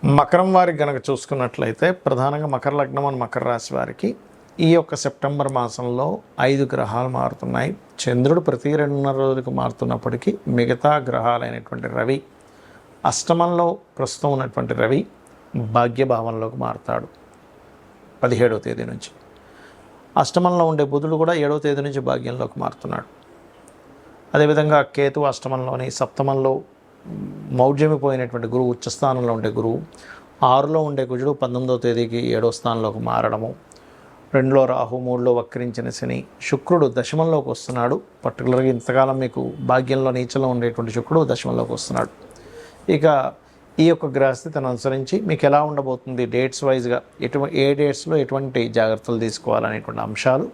మకరం వారికి గనక చూసుకున్నట్లయితే ప్రధానంగా మకర లగ్నం అని మకర రాశి వారికి ఈ యొక్క సెప్టెంబర్ మాసంలో 5 గ్రహాలు మారుతున్నాయి. చంద్రుడు ప్రతి 2.5 రోజులకు మారుతున్నప్పటికీ మిగతా గ్రహాలైనటువంటి రవి అష్టమంలో ప్రస్తుతం ఉన్నటువంటి రవి భాగ్యభావంలోకి మారుతాడు 17వ తేదీ నుంచి. అష్టమంలో ఉండే బుధుడు కూడా 7వ తేదీ నుంచి భాగ్యంలోకి మారుతున్నాడు. అదేవిధంగా కేతు అష్టమంలోని సప్తమంలో మౌఢ్యమిపోయినటువంటి గురువు ఉచ్చస్థానంలో ఉండే గురువు 6లో ఉండే కుజుడు 19వ తేదీకి 7వ స్థానంలోకి మారడము, 2లో రాహు, 3లో వక్రించిన శని, శుక్రుడు దశమంలోకి వస్తున్నాడు. పర్టికులర్గా ఇంతకాలం మీకు భాగ్యంలో నీచలో ఉండేటువంటి శుక్రుడు దశమంలోకి వస్తున్నాడు. ఇక ఈ యొక్క గ్రహస్థితిని అనుసరించి మీకు ఎలా ఉండబోతుంది డేట్స్ వైజ్గా ఏ డేట్స్లో ఎటువంటి జాగ్రత్తలు తీసుకోవాలనేటువంటి అంశాలు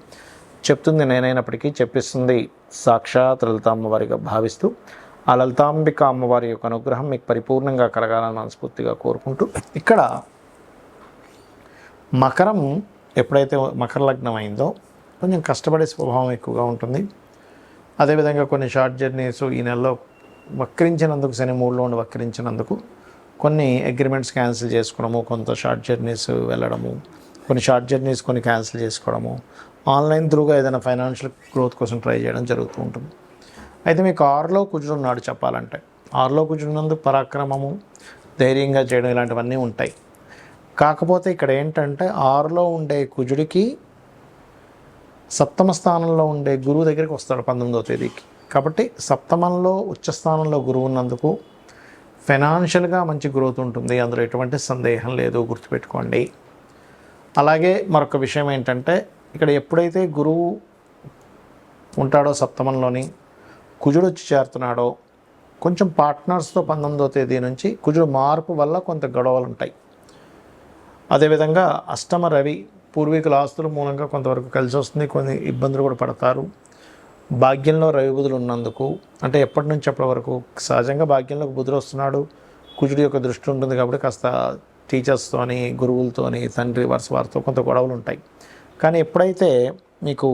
చెప్తుంది నేనైనప్పటికీ చెప్పిస్తుంది సాక్షాత్ లలిత అమ్మవారిగా భావిస్తూ ఆ లలితాంబిక అమ్మవారి యొక్క అనుగ్రహం మీకు పరిపూర్ణంగా కలగాలని మనస్ఫూర్తిగా కోరుకుంటూ, ఇక్కడ మకరం ఎప్పుడైతే మకర లగ్నం అయిందో కొంచెం కష్టపడే స్వభావం ఎక్కువగా ఉంటుంది. అదేవిధంగా కొన్ని షార్ట్ జర్నీస్ ఈ నెలలో వక్రించినందుకు, శని 3లో ఉండి వక్రించినందుకు కొన్ని అగ్రిమెంట్స్ క్యాన్సిల్ చేసుకోవడము, కొంత షార్ట్ జర్నీస్ వెళ్ళడము, కొన్ని షార్ట్ జర్నీస్ కొన్ని క్యాన్సిల్ చేసుకోవడము, ఆన్లైన్ త్రూగా ఏదైనా ఫైనాన్షియల్ గ్రోత్ కోసం ట్రై చేయడం జరుగుతూ ఉంటుంది. అయితే మీకు 6లో కుజుడు ఉన్నాడు చెప్పాలంటే. 6లో కుజుడు ఉన్నందుకు పరాక్రమము, ధైర్యంగా చేయడం ఇలాంటివన్నీ ఉంటాయి. కాకపోతే ఇక్కడ ఏంటంటే 6లో ఉండే కుజుడికి సప్తమ స్థానంలో ఉండే గురువు దగ్గరికి వస్తాడు 19వ తేదీకి. కాబట్టి సప్తమంలో ఉచ్చస్థానంలో గురువు ఉన్నందుకు ఫైనాన్షియల్గా మంచి గ్రోత్ ఉంటుంది, అందులో ఎటువంటి సందేహం లేదు, గుర్తుపెట్టుకోండి. అలాగే మరొక విషయం ఏంటంటే ఇక్కడ ఎప్పుడైతే గురువు ఉంటాడో సప్తమంలోని కుజుడు వచ్చి చేరుతున్నాడో కొంచెం పార్ట్నర్స్తో 19వ తేదీ నుంచి కుజుడు మార్పు వల్ల కొంత గొడవలు ఉంటాయి. అదేవిధంగా అష్టమ రవి పూర్వీకుల ఆస్తుల మూలంగా కొంతవరకు కలిసి వస్తుంది, కొన్ని ఇబ్బందులు కూడా పడతారు. భాగ్యంలో రవి బుధులు ఉన్నందుకు అంటే ఎప్పటి నుంచి ఎప్పటి వరకు సహజంగా భాగ్యంలోకి బుధుడు వస్తున్నాడు, కుజుడు యొక్క దృష్టి ఉంటుంది కాబట్టి కాస్త టీచర్స్తోని, గురువులతోని, తండ్రి వరుస వారితో కొంత గొడవలు ఉంటాయి. కానీ ఎప్పుడైతే మీకు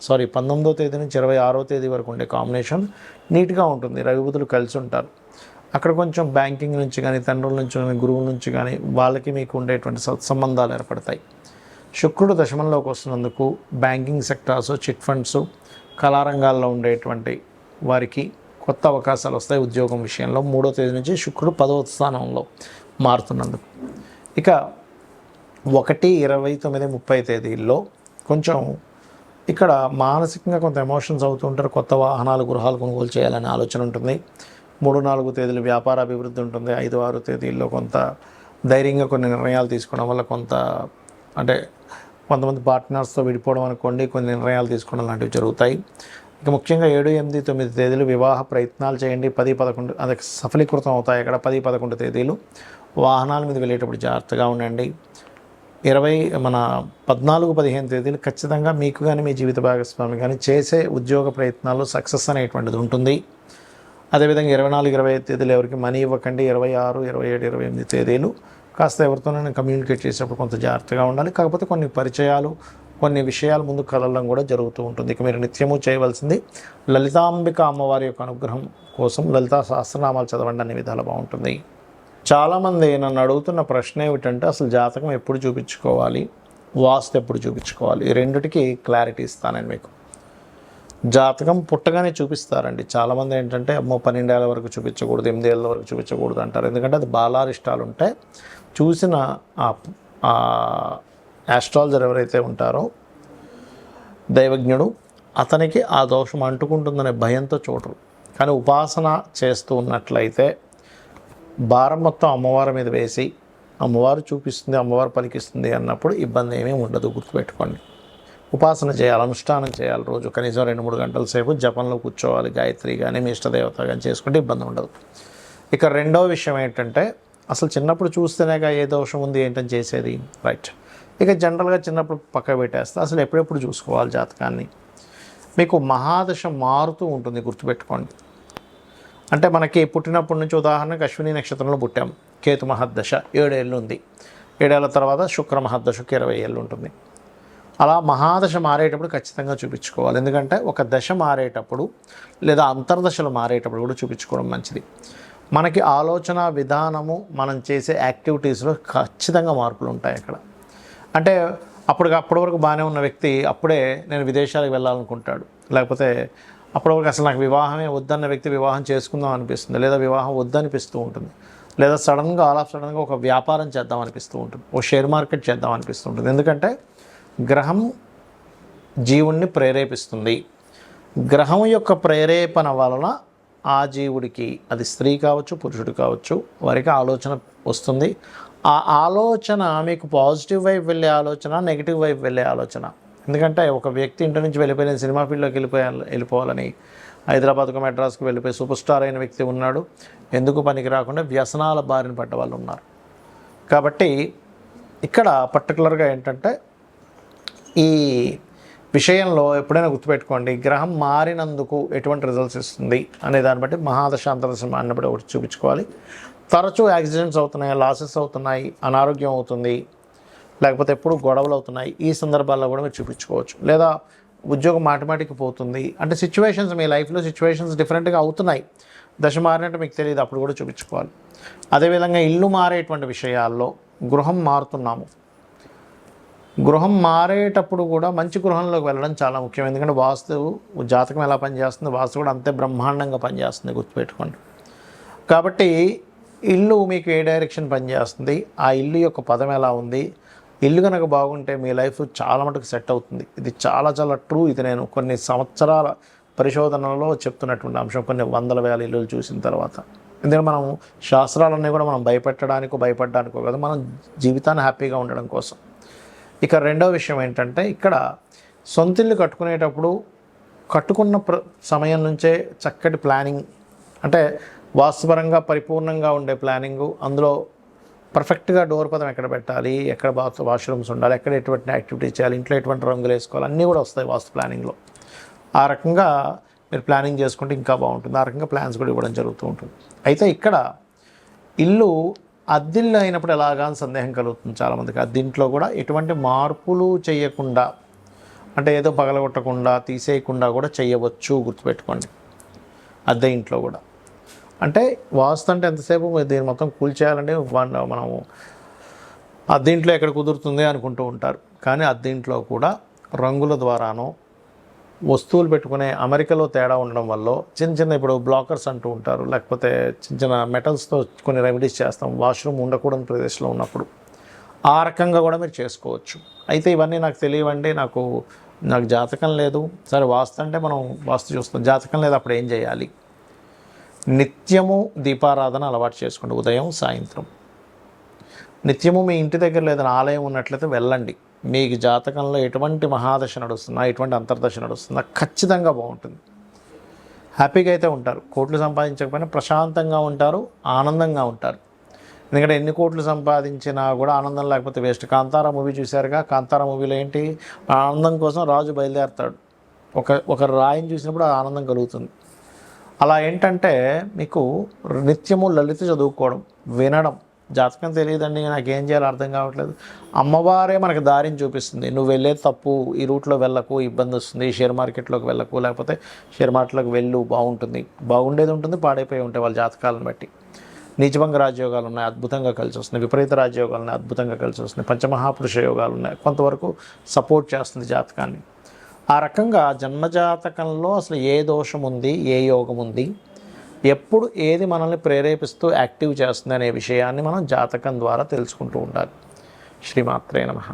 19వ తేదీ నుంచి 26వ తేదీ వరకు ఉండే కాంబినేషన్ నీట్గా ఉంటుంది, రవి బుధులు కలిసి ఉంటారు. అక్కడ కొంచెం బ్యాంకింగ్ నుంచి కానీ, తండ్రుల నుంచి కానీ, గురువుల నుంచి కానీ వాళ్ళకి మీకు ఉండేటువంటి సత్సంబంధాలు ఏర్పడతాయి. శుక్రుడు దశమంలోకి వస్తున్నందుకు బ్యాంకింగ్ సెక్టార్స్, చిట్ ఫండ్స్, కళారంగాల్లో ఉండేటువంటి వారికి కొత్త అవకాశాలు వస్తాయి ఉద్యోగం విషయంలో. 3వ తేదీ నుంచి శుక్రుడు 10వ స్థానంలో మారుతున్నందుకు. ఇక 1, 29, 30 తేదీల్లో కొంచెం ఇక్కడ మానసికంగా కొంత ఎమోషన్స్ అవుతూ ఉంటారు. కొత్త వాహనాలు, గృహాలు కొనుగోలు చేయాలనే ఆలోచన ఉంటుంది. 3, 4 తేదీలు వ్యాపార అభివృద్ధి ఉంటుంది. 5, 6 తేదీల్లో కొంత ధైర్యంగా కొన్ని నిర్ణయాలు తీసుకోవడం వల్ల కొంత అంటే కొంతమంది పార్ట్నర్స్తో విడిపోవడం అనుకోండి, కొన్ని నిర్ణయాలు తీసుకోవడం లాంటివి జరుగుతాయి. ఇక ముఖ్యంగా 7, 8, 9 తేదీలు వివాహ ప్రయత్నాలు చేయండి. 10, 11 అది సఫలీకృతం అవుతాయి. అక్కడ 10, 11 తేదీలు వాహనాల మీద వెళ్ళేటప్పుడు జాగ్రత్తగా ఉండండి. 14, 15 తేదీలు ఖచ్చితంగా మీకు కానీ మీ జీవిత భాగస్వామి కానీ చేసే ఉద్యోగ ప్రయత్నాల్లో సక్సెస్ అనేటువంటిది ఉంటుంది. అదేవిధంగా 24, 25 తేదీలు ఎవరికి మనీ ఇవ్వకండి. 26, 27, 28 తేదీలు కాస్త ఎవరితోనైనా కమ్యూనికేట్ చేసేటప్పుడు కొంత జాగ్రత్తగా ఉండాలి. కాకపోతే కొన్ని పరిచయాలు, కొన్ని విషయాలు ముందుకు కదలడం కూడా జరుగుతూ ఉంటుంది. ఇక మీరు నిత్యము చేయవలసింది లలితాంబిక అమ్మవారి యొక్క అనుగ్రహం కోసం లలితా సహస్రనామాలు చదవండి, అన్ని విధాలు బాగుంటుంది. చాలామంది నన్ను అడుగుతున్న ప్రశ్న ఏమిటంటే అసలు జాతకం ఎప్పుడు చూపించుకోవాలి, వాస్తు ఎప్పుడు చూపించుకోవాలి, ఈ రెండిటికి క్లారిటీ ఇస్తాను మీకు. జాతకం పుట్టగానే చూపిస్తారండి. చాలామంది ఏంటంటే అమ్మో 12 ఏళ్ళ వరకు చూపించకూడదు, 8 ఏళ్ళ వరకు చూపించకూడదు అంటారు. ఎందుకంటే అది బాలారిష్టాలు ఉంటాయి. చూసిన ఆస్ట్రాలజర్ ఎవరైతే ఉంటారో దైవజ్ఞుడు అతనికి ఆ దోషం అంటుకుంటుందనే భయంతో చూడరు. కానీ ఉపాసన చేస్తూ ఉన్నట్లయితే భారం మొత్తం అమ్మవారి మీద వేసి అమ్మవారు చూపిస్తుంది, అమ్మవారు పలికిస్తుంది అన్నప్పుడు ఇబ్బంది ఏమీ ఉండదు. గుర్తుపెట్టుకోండి. ఉపాసన చేయాలి, అనుష్ఠానం చేయాలి. రోజు కనీసం 2-3 గంటల సేపు జపంలో కూర్చోవాలి. గాయత్రి కానీ మీ ఇష్టదేవత కానీ చేసుకుంటే ఇబ్బంది ఉండదు. ఇక రెండవ విషయం ఏంటంటే అసలు చిన్నప్పుడు చూస్తేనేగా ఏ దోషం ఉంది ఏంటని చేసేది, రైట్. ఇక జనరల్గా చిన్నప్పుడు పక్క పెట్టేస్తే అసలు ఎప్పుడెప్పుడు చూసుకోవాలి జాతకాన్ని. మీకు మహాదశ మారుతూ ఉంటుంది, గుర్తుపెట్టుకోండి. అంటే మనకి పుట్టినప్పటి నుంచి ఉదాహరణకు అశ్విని నక్షత్రంలో పుట్టాం, కేతు మహద్దశ 7 ఏళ్ళు ఉంది. 7 ఏళ్ళ తర్వాత శుక్ర మహద్దశకి 20 ఏళ్ళు ఉంటుంది. అలా మహాదశ మారేటప్పుడు ఖచ్చితంగా చూపించుకోవాలి. ఎందుకంటే ఒక దశ మారేటప్పుడు లేదా అంతర్దశలు మారేటప్పుడు కూడా చూపించుకోవడం మంచిది. మనకి ఆలోచన విధానము, మనం చేసే యాక్టివిటీస్లో ఖచ్చితంగా మార్పులు ఉంటాయి అక్కడ. అంటే అప్పటి వరకు బాగానే ఉన్న వ్యక్తి అప్పుడే నేను విదేశాలకు వెళ్ళాలనుకుంటాడు, లేకపోతే అప్పటి వరకు అసలు నాకు వివాహమే వద్దన్న వ్యక్తి వివాహం చేసుకుందాం అనిపిస్తుంది, లేదా వివాహం వద్దనిపిస్తూ ఉంటుంది, లేదా సడన్గా ఒక వ్యాపారం చేద్దాం అనిపిస్తూ ఉంటుంది, ఓ షేర్ మార్కెట్ చేద్దాం అనిపిస్తూ ఉంటుంది. ఎందుకంటే గ్రహం జీవుణ్ణి ప్రేరేపిస్తుంది. గ్రహం యొక్క ప్రేరేపణ వలన ఆ జీవుడికి, అది స్త్రీ కావచ్చు పురుషుడు కావచ్చు, వారికి ఆలోచన వస్తుంది. ఆ ఆలోచన మీకు పాజిటివ్ వైపు వెళ్ళే ఆలోచన, నెగిటివ్ వైపు వెళ్ళే ఆలోచన. ఎందుకంటే ఒక వ్యక్తి ఇంటి నుంచి వెళ్ళిపోయిన సినిమా ఫీల్డ్లోకి వెళ్ళిపోవాలని హైదరాబాద్కు మెడ్రాస్కు వెళ్ళిపోయి సూపర్ స్టార్ అయిన వ్యక్తి ఉన్నాడు, ఎందుకు పనికి రాకుండా వ్యసనాల బారిన పడ్డ వాళ్ళు ఉన్నారు. కాబట్టి ఇక్కడ పర్టికులర్గా ఏంటంటే ఈ విషయంలో ఎప్పుడైనా గుర్తుపెట్టుకోండి, గ్రహం మారినందుకు ఎటువంటి రిజల్ట్స్ ఇస్తుంది అనే దాన్ని బట్టి మహాదశ అంతర్దశ అన్నప్పుడు ఒకటి చూపించుకోవాలి. తరచూ యాక్సిడెంట్స్ అవుతున్నాయి, లాసెస్ అవుతున్నాయి, అనారోగ్యం అవుతుంది, లేకపోతే ఎప్పుడు గొడవలు అవుతున్నాయి, ఈ సందర్భాల్లో కూడా మీరు చూపించుకోవచ్చు. లేదా ఉద్యోగం మాటిమాటికి పోతుంది అంటే సిచ్యువేషన్స్, మీ లైఫ్లో సిచ్యువేషన్స్ డిఫరెంట్గా అవుతున్నాయి, దశ మారినట్టు మీకు తెలియదు, అప్పుడు కూడా చూపించుకోవాలి. అదేవిధంగా ఇల్లు మారేటువంటి విషయాల్లో గృహం మారుతున్నాము, గృహం మారేటప్పుడు కూడా మంచి గృహంలోకి వెళ్ళడం చాలా ముఖ్యం. ఎందుకంటే వాస్తు జాతకం ఎలా పనిచేస్తుంది, వాస్తు కూడా అంతే బ్రహ్మాండంగా పనిచేస్తుంది, గుర్తుపెట్టుకోండి. కాబట్టి ఇల్లు మీకు ఏ డైరెక్షన్ పనిచేస్తుంది, ఆ ఇల్లు యొక్క పదం ఎలా ఉంది, ఇల్లు కనుక బాగుంటే మీ లైఫ్ చాలా మటుకు సెట్ అవుతుంది. ఇది చాలా చాలా ట్రూ. ఇది నేను కొన్ని సంవత్సరాల పరిశోధనలో చెప్తున్నటువంటి అంశం, కొన్ని వందల వేల ఇల్లులు చూసిన తర్వాత. ఎందుకంటే మనం శాస్త్రాలన్నీ కూడా మనం భయపడడానికో కదా, మనం జీవితాన్ని హ్యాపీగా ఉండడం కోసం. ఇక రెండవ విషయం ఏంటంటే, ఇక్కడ సొంత ఇల్లు కట్టుకునేటప్పుడు కట్టుకున్న సమయం నుంచే చక్కటి ప్లానింగ్, అంటే వాస్తుపరంగా పరిపూర్ణంగా ఉండే ప్లానింగు, అందులో పర్ఫెక్ట్గా డోర్ పదం ఎక్కడ పెట్టాలి, ఎక్కడ వాష్రూమ్స్ ఉండాలి, ఎక్కడ ఎటువంటి యాక్టివిటీస్ చేయాలి, ఇంట్లో ఎటువంటి రంగులు వేసుకోవాలి, అన్నీ కూడా వస్తాయి వాస్తు ప్లానింగ్లో. ఆ రకంగా మీరు ప్లానింగ్ చేసుకుంటే ఇంకా బాగుంటుంది. ఆ రకంగా ప్లాన్స్ కూడా ఇవ్వడం జరుగుతూ ఉంటుంది. అయితే ఇక్కడ ఇల్లు అద్దిల్లు అయినప్పుడు ఎలాగా అని సందేహం కలుగుతుంది చాలామందికి. అద్దింట్లో కూడా ఎటువంటి మార్పులు చేయకుండా, అంటే ఏదో పగలగొట్టకుండా తీసేయకుండా కూడా చేయవచ్చు, గుర్తుపెట్టుకోండి. అద్దె ఇంట్లో కూడా అంటే వాస్తు అంటే ఎంతసేపు దీన్ని మొత్తం కూల్చేయాలంటే మనము అద్దెంట్లో ఎక్కడ కుదురుతుంది అనుకుంటూ ఉంటారు. కానీ అద్దెంట్లో కూడా రంగుల ద్వారానో, వస్తువులు పెట్టుకునే అమరికలో తేడా ఉండడం వల్ల చిన్న ఇప్పుడు బ్లాకర్స్ అంటూ ఉంటారు, లేకపోతే చిన్న మెటల్స్తో కొన్ని రెమెడీస్ చేస్తాం వాష్రూమ్ ఉండకూడని ప్రదేశంలో ఉన్నప్పుడు. ఆ రకంగా కూడా మీరు చేసుకోవచ్చు. అయితే ఇవన్నీ నాకు తెలియవండి, నాకు జాతకం లేదు. సరే వాస్తు అంటే మనం వాస్తు చూస్తాం, జాతకం లేదు, అప్పుడు ఏం చేయాలి? నిత్యము దీపారాధన అలవాటు చేసుకోండి, ఉదయం సాయంత్రం. నిత్యము మీ ఇంటి దగ్గర లేదని ఆలయం ఉన్నట్లయితే వెళ్ళండి. మీకు జాతకంలో ఎటువంటి మహాదశ నడుస్తున్నా, ఎటువంటి అంతర్దశ నడుస్తున్నా ఖచ్చితంగా బాగుంటుంది. హ్యాపీగా అయితే ఉంటారు. కోట్లు సంపాదించకపోయినా ప్రశాంతంగా ఉంటారు, ఆనందంగా ఉంటారు. ఎందుకంటే ఎన్ని కోట్లు సంపాదించినా కూడా ఆనందం లేకపోతే వేస్ట్. కాంతారా మూవీ చూశారుగా, కాంతారా మూవీలో ఏంటి, ఆనందం కోసం రాజు బయలుదేరుతాడు. ఒక రాయిని చూసినప్పుడు ఆ ఆనందం కలుగుతుంది. అలా ఏంటంటే మీకు నిత్యము లలిత చదువుకోవడం, వినడం. జాతకం తెలియదండి, నాకేం చేయాలో అర్థం కావట్లేదు, అమ్మవారే మనకు దారిని చూపిస్తుంది. నువ్వు వెళ్ళేది తప్పు, ఈ రూట్లో వెళ్ళకు, ఇబ్బంది వస్తుంది, షేర్ మార్కెట్లోకి వెళ్ళకు, లేకపోతే షేర్ మార్కెట్లోకి వెళ్ళు, బాగుంటుంది. బాగుండేది ఉంటుంది, పాడైపోయి ఉంటాయి వాళ్ళ జాతకాలను బట్టి. నీచభంగ రాజయోగాలు ఉన్నాయి, అద్భుతంగా కలిసి వస్తున్నాయి. విపరీత రాజయోగాలు ఉన్నాయి, అద్భుతంగా కలిసి వస్తున్నాయి. పంచమహాపురుష యోగాలు ఉన్నాయి, కొంతవరకు సపోర్ట్ చేస్తుంది జాతకాన్ని. ఆ రకంగా జన్మజాతకంలో అసలు ఏ దోషం ఉంది, ఏ యోగం ఉంది, ఎప్పుడు ఏది మనల్ని ప్రేరేపిస్తూ యాక్టివ్ చేస్తుంది అనే విషయాన్ని మనం జాతకం ద్వారా తెలుసుకుంటూ ఉండాలి. శ్రీమాత్రే నమః.